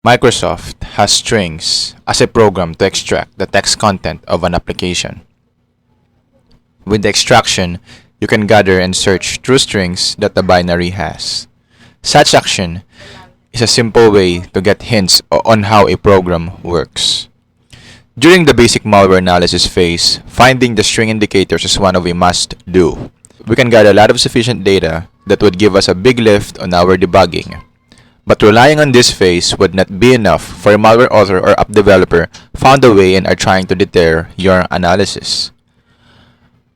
Microsoft has strings as a program to extract the text content of an application. With the extraction, you can gather and search through strings that the binary has. Such action is a simple way to get hints on how a program works. During the basic malware analysis phase, finding the string indicators is one of a must-do. We can gather a lot of sufficient data that would give us a big lift on our debugging. But relying on this phase would not be enough for a malware author or app developer found a way and are trying to deter your analysis.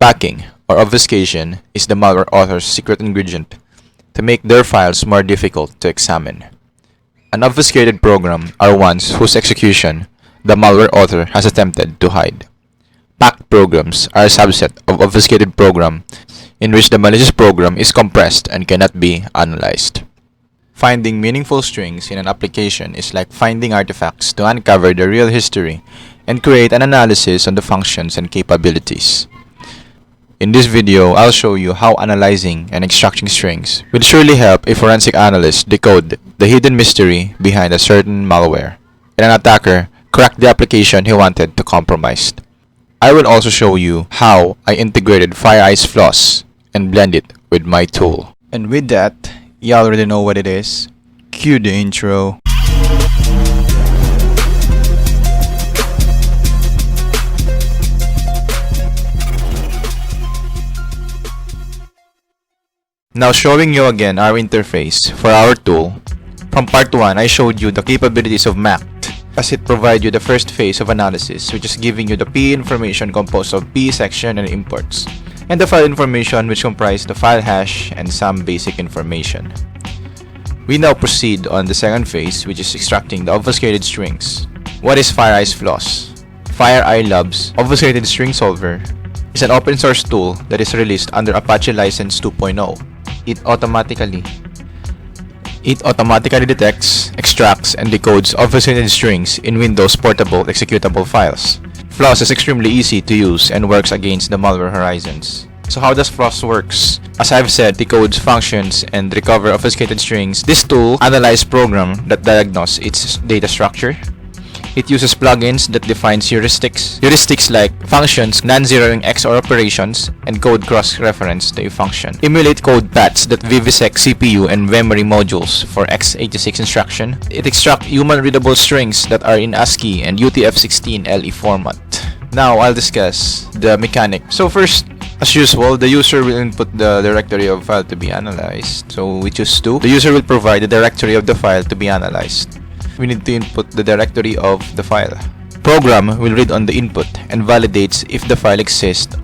Packing or obfuscation is the malware author's secret ingredient to make their files more difficult to examine. An obfuscated program are ones whose execution the malware author has attempted to hide. Packed programs are a subset of obfuscated program in which the malicious program is compressed and cannot be analyzed. Finding meaningful strings in an application is like finding artifacts to uncover the real history and create an analysis on the functions and capabilities. In this video, I'll show you how analyzing and extracting strings will surely help a forensic analyst decode the hidden mystery behind a certain malware, and an attacker crack the application he wanted to compromise. I will also show you how I integrated Fireeye's FLOSS and blend it with my tool. And with that, you already know what it is. Cue the intro. Now showing you again our interface for our tool. From part 1, I showed you the capabilities of MAKD, as it provides you the first phase of analysis, which is giving you the P information composed of P section and imports, and the file information, which comprise the file hash and some basic information. We now proceed on the second phase, which is extracting the obfuscated strings. What is Fireeye's FLOSS? Fireeye Labs Obfuscated String Solver is an open source tool that is released under Apache License 2.0. It automatically detects, extracts, and decodes obfuscated strings in Windows portable executable files. FLOSS is extremely easy to use and works against the malware horizons. So how does FLOSS works? As I've said, decodes functions and recover obfuscated strings. This tool analyzes program that diagnose its data structure. It uses plugins that defines heuristics like functions, non-zeroing XOR operations, and code cross-reference to a function. Emulate code paths that vivisect CPU and memory modules for x86 instruction. It extracts human-readable strings that are in ASCII and UTF-16 LE format. Now, I'll discuss the mechanic. So first, as usual, the user will input the directory of file to be analyzed. So we choose to. The user will provide the directory of the file to be analyzed. We need to input the directory of the file. Program will read on the input and validates if the file exists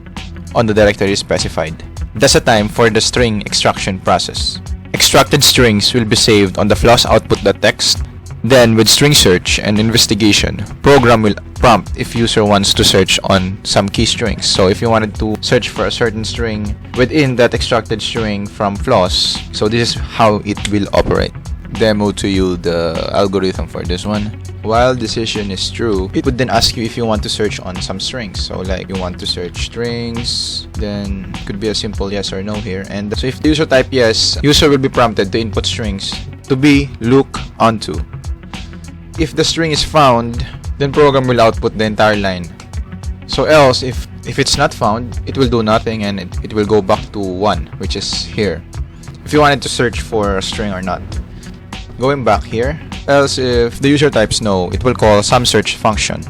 on the directory specified. That's the time for the string extraction process. Extracted strings will be saved on the FLOSS output.txt. Then, with string search and investigation, program will prompt if user wants to search on some key strings. So if you wanted to search for a certain string within that extracted string from FLOSS, so this is how it will operate. Demo to you the algorithm for this one. While decision is true, it would then ask you if you want to search on some strings. So like you want to search strings, then it could be a simple yes or no here. And so if the user type yes, user will be prompted to input strings to be look onto. If the string is found, then program will output the entire line. So else, if it's not found, it will do nothing and it will go back to 1, which is here, if you wanted to search for a string or not. Going back here, else if the user types no, it will call some search function.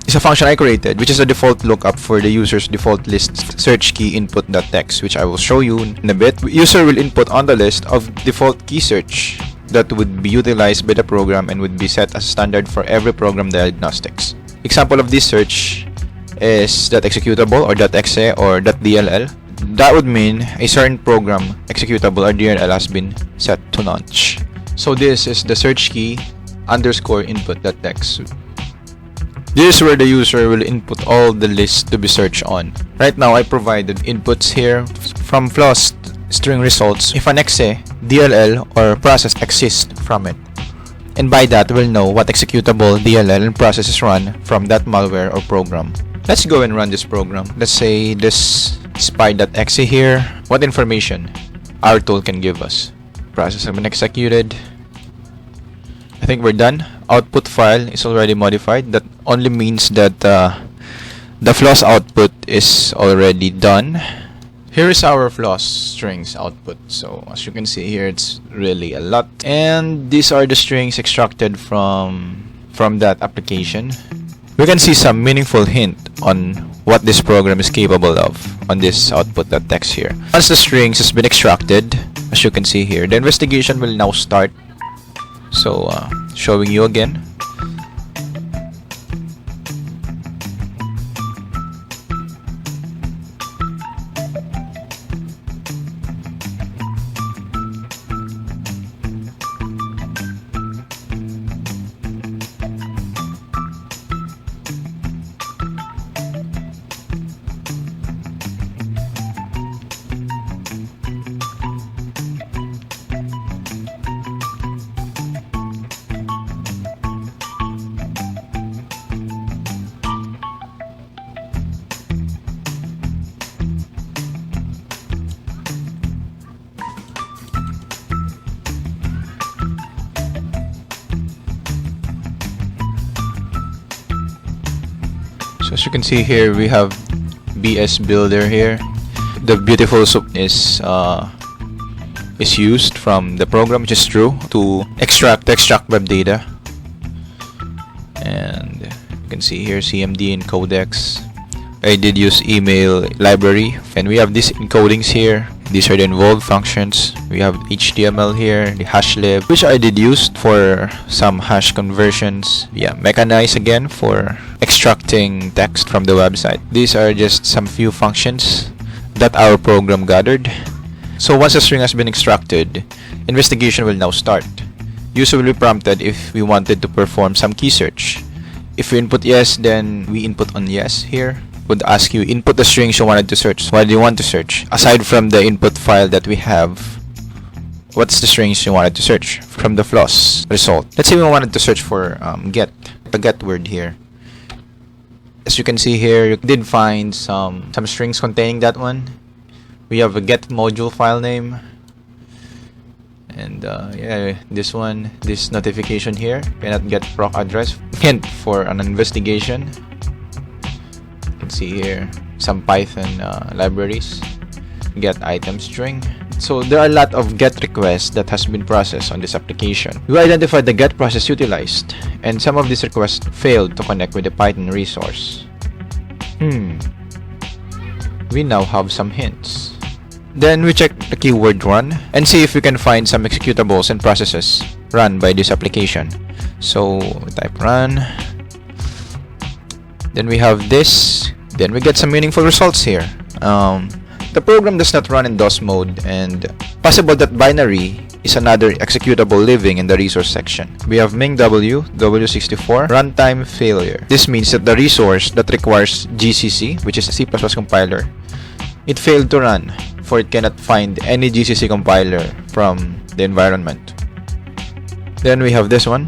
It's a function I created, which is a default lookup for the user's default list search key input.txt, which I will show you in a bit. User will input on the list of default key search that would be utilized by the program and would be set as standard for every program diagnostics. Example of this search is .executable or .exe or .dll. That would mean a certain program executable or DLL has been set to launch. So this is the search key underscore input.txt. This is where the user will input all the lists to be searched on. Right now I provided inputs here from FLOSS string results if an exe, DLL, or process exists from it. And by that we'll know what executable, DLL, and process is run from that malware or program. Let's go and run this program. Let's say this spy.exe here. What information our tool can give us? Process has been executed. I think we're done. output file is already modified. That only means that the floss output is already done. Here is our floss strings output. So as you can see here, it's really a lot. And these are the strings extracted from that application. We can see some meaningful hint on what this program is capable of on this output.txt here. Once the strings has been extracted, as you can see here, the investigation will now start. So showing you again. So as you can see here, we have BS Builder here. The beautiful soup is used from the program, which is true, to extract web data. And you can see here CMD and codecs. I did use email library, and we have these encodings here. These are the involved functions. We have HTML here, the hash lib, which I did use for some hash conversions. Yeah, mechanize again for extracting text from the website. These are just some few functions that our program gathered. So once a string has been extracted, investigation will now start. User will be prompted if we wanted to perform some key search. If we input yes, then we input on yes here. Would ask you input the strings you wanted to search. What do you want to search? Aside from the input file that we have, what's the strings you wanted to search from the floss result? Let's say we wanted to search for get, the get word here. As you can see here, you did find some strings containing that one. We have a get module file name, and yeah, this one, this notification here, cannot get proc address, hint for an investigation. See here some Python libraries, get item string. So there are a lot of get requests that has been processed on this application. We identified the get process utilized, and some of these requests failed to connect with the Python resource. We now have some hints. Then we check the keyword run and see if we can find some executables and processes run by this application. So we type run. Then we have this. Then we get some meaningful results here. The program does not run in DOS mode, and possible that binary is another executable living in the resource section. We have mingw, W64, runtime failure. This means that the resource that requires GCC, which is a C++ compiler, it failed to run, for it cannot find any GCC compiler from the environment. Then we have this one.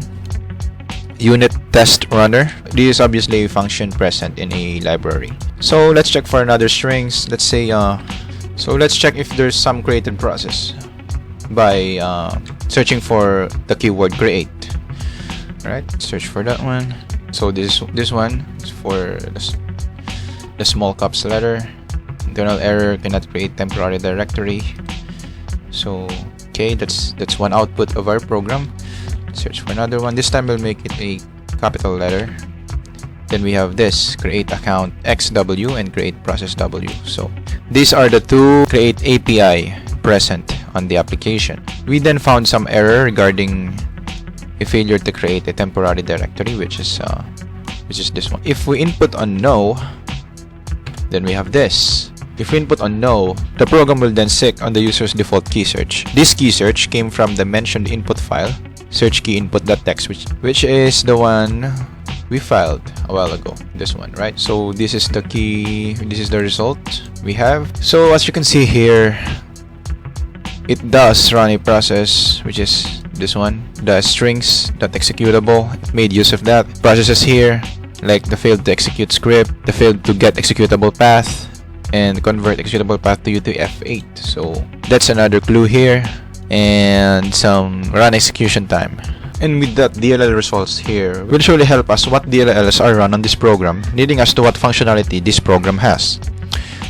Unit test runner. This is obviously a function present in a library. So let's check for another strings. Let's say so let's check if there's some created process by searching for the keyword create. Alright, search for that one. So this one is for the small caps letter. Internal error, cannot create temporary directory. So okay, that's one output of our program. Search for another one. This time we'll make it a capital letter. Then we have this, create account XW and create process W. So these are the two create API present on the application. We then found some error regarding a failure to create a temporary directory, which is this one. If we input on no, then we have this. If we input on no, the program will then seek on the user's default key search. This key search came from the mentioned input file, search key input.txt, which is the one we filed a while ago. This one, right? So this is the key, this is the result we have. So as you can see here, it does run a process, which is this one, the strings.executable. It made use of that. Processes here, like the failed to execute script, the failed to get executable path, and convert executable path to UTF-8. So that's another clue here. And some run execution time. And with that DLL results here will surely help us what DLLs are run on this program, leading us to what functionality this program has.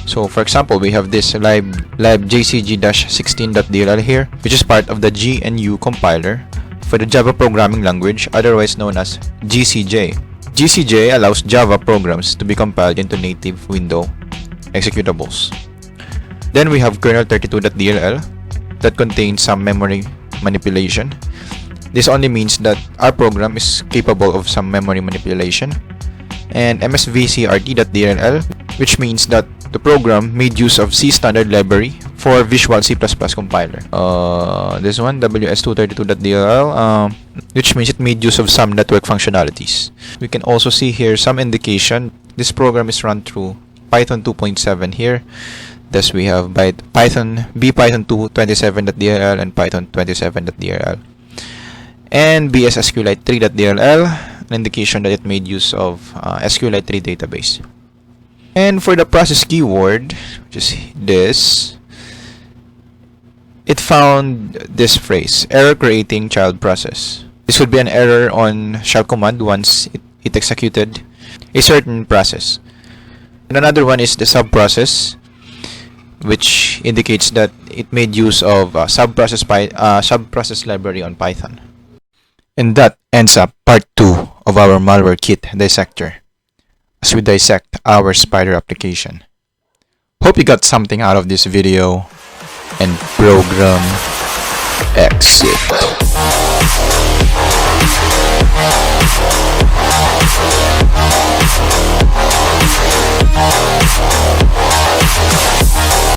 So for example, we have this libjcg-16.dll here, which is part of the GNU compiler for the Java programming language, otherwise known as GCJ. GCJ allows Java programs to be compiled into native window executables. Then we have kernel32.dll that contains some memory manipulation. This only means that our program is capable of some memory manipulation. And msvcrt.dll, which means that the program made use of C standard library for Visual C++ compiler. This one, ws232.dll, which means it made use of some network functionalities. We can also see here some indication this program is run through Python 2.7 here. Thus we have Python bpython2 27.dll and Python 27.dll. And BS SQLite 3.dll, an indication that it made use of SQLite 3 database. And for the process keyword, which is this, it found this phrase, error creating child process. This would be an error on shell command once it executed a certain process. And another one is the subprocess, which indicates that it made use of subprocess library on Python. And that ends up part 2 of our malware kit dissector, as we dissect our spider application. Hope you got something out of this video, and program exit.